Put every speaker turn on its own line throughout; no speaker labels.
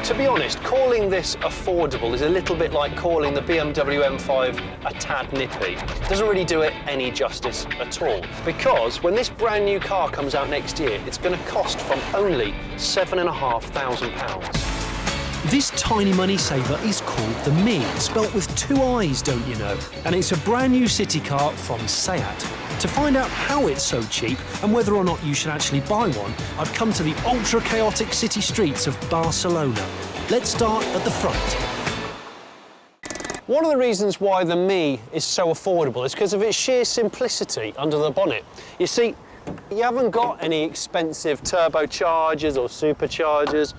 To be honest, calling this affordable is a little bit like calling the BMW M5 a tad nippy. It doesn't really do it any justice at all, because when this brand new car comes out next year, it's going to cost from only £7,500.
This tiny money saver is called the Mii, spelt with 2 I's, don't you know? And it's a brand new city car from SEAT. To find out how it's so cheap and whether or not you should actually buy one, I've come to the ultra-chaotic city streets of Barcelona. Let's start at the front.
One of the reasons why the Mii is so affordable is because of its sheer simplicity under the bonnet. You see, you haven't got any expensive turbochargers or superchargers,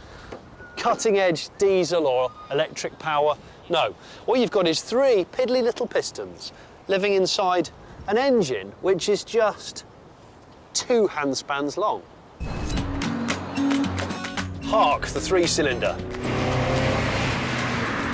cutting-edge diesel or electric power. No, what you've got is 3 piddly little pistons living inside an engine which is just 2 handspans long. Hark, the 3-cylinder.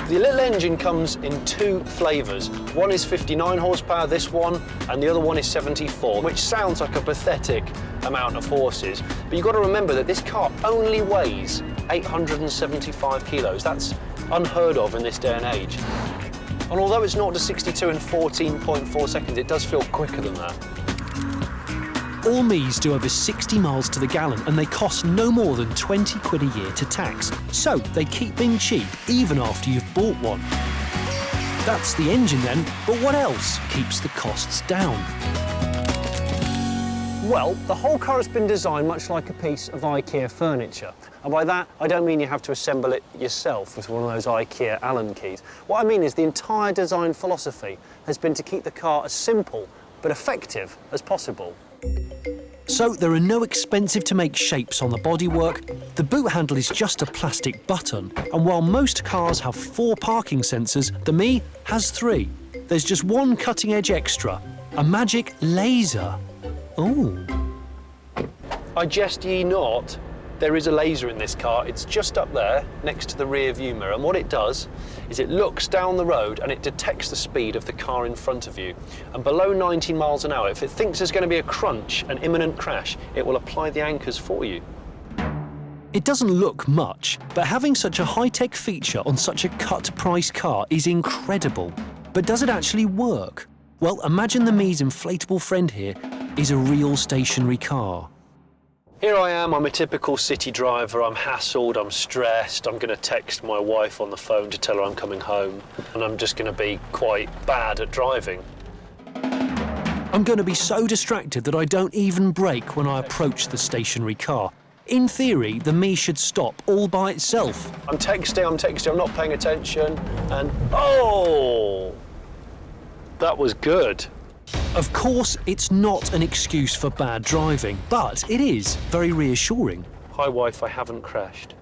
The little engine comes in 2 flavours. One is 59 horsepower, this one, and the other one is 74, which sounds like a pathetic amount of horses. But you've got to remember that this car only weighs 875 kilos. That's unheard of in this day and age. And although it's 0 to 62 in 14.4 seconds, it does feel quicker than that.
All Miis do over 60 miles to the gallon and they cost no more than 20 quid a year to tax. So they keep being cheap even after you've bought one. That's the engine then, but what else keeps the costs down?
Well, the whole car has been designed much like a piece of IKEA furniture. And by that, I don't mean you have to assemble it yourself with one of those IKEA Allen keys. What I mean is the entire design philosophy has been to keep the car as simple but effective as possible.
So there are no expensive-to-make shapes on the bodywork. The boot handle is just a plastic button. And while most cars have 4 parking sensors, the Mii has 3. There's just one cutting-edge extra, a magic laser. Oh.
I jest ye not, there is a laser in this car. It's just up there, next to the rear view mirror. And what it does is it looks down the road and it detects the speed of the car in front of you. And below 19 miles an hour, if it thinks there's going to be a crunch, an imminent crash, it will apply the anchors for you.
It doesn't look much, but having such a high-tech feature on such a cut-price car is incredible. But does it actually work? Well, imagine the Mii's inflatable friend here is a real stationary car.
Here I am, I'm a typical city driver. I'm hassled, I'm stressed. I'm going to text my wife on the phone to tell her I'm coming home. And I'm just going to be quite bad at driving.
I'm going to be so distracted that I don't even brake when I approach the stationary car. In theory, the Mii should stop all by itself.
I'm texting, I'm not paying attention, and oh! That was good.
Of course, it's not an excuse for bad driving, but it is very reassuring.
Hi, wife, I haven't crashed.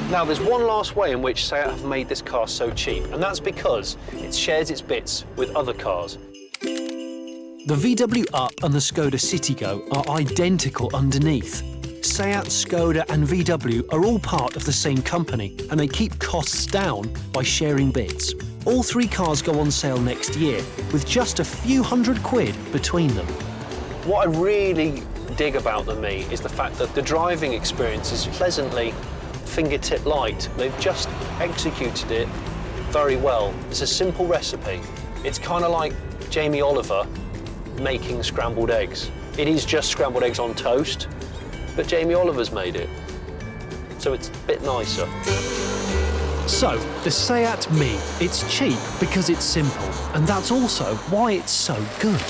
Now, there's one last way in which SEAT have made this car so cheap, and that's because it shares its bits with other cars.
The VW Up and the Skoda Citigo are identical underneath. SEAT, Skoda and VW are all part of the same company, and they keep costs down by sharing bits. All 3 cars go on sale next year, with just a few hundred quid between them.
What I really dig about the Mii is the fact that the driving experience is pleasantly fingertip light. They've just executed it very well. It's a simple recipe. It's kind of like Jamie Oliver making scrambled eggs. It is just scrambled eggs on toast, but Jamie Oliver's made it, so it's a bit nicer.
So, the SEAT Mii, it's cheap because it's simple, and that's also why it's so good.